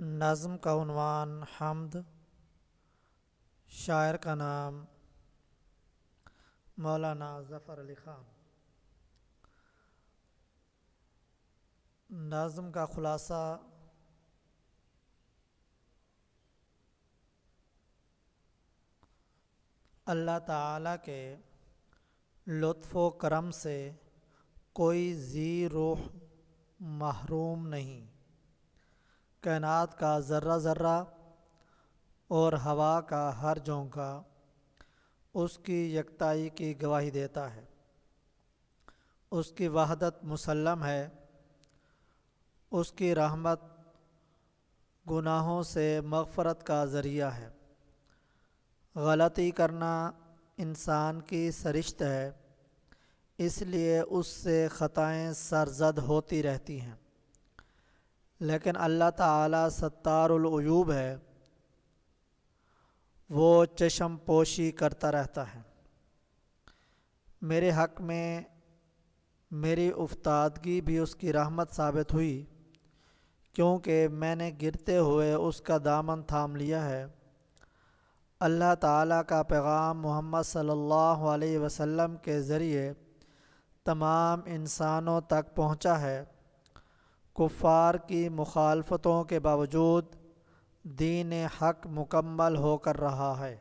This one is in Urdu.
نظم کا عنوان حمد، شاعر کا نام مولانا ظفر علی خان۔ نظم کا خلاصہ: اللہ تعالیٰ کے لطف و کرم سے کوئی ذی روح محروم نہیں۔ کائنات کا ذرہ ذرہ اور ہوا کا ہر جھونکا اس کی یکتائی کی گواہی دیتا ہے۔ اس کی وحدت مسلم ہے۔ اس کی رحمت گناہوں سے مغفرت کا ذریعہ ہے۔ غلطی کرنا انسان کی سرشت ہے، اس لیے اس سے خطائیں سرزد ہوتی رہتی ہیں، لیکن اللہ تعالیٰ ستار العیوب ہے، وہ چشم پوشی کرتا رہتا ہے۔ میرے حق میں میری افتادگی بھی اس کی رحمت ثابت ہوئی، کیونکہ میں نے گرتے ہوئے اس کا دامن تھام لیا ہے۔ اللہ تعالیٰ کا پیغام محمد صلی اللہ علیہ وسلم کے ذریعے تمام انسانوں تک پہنچا ہے۔ کفار کی مخالفتوں کے باوجود دین حق مکمل ہو کر رہا ہے۔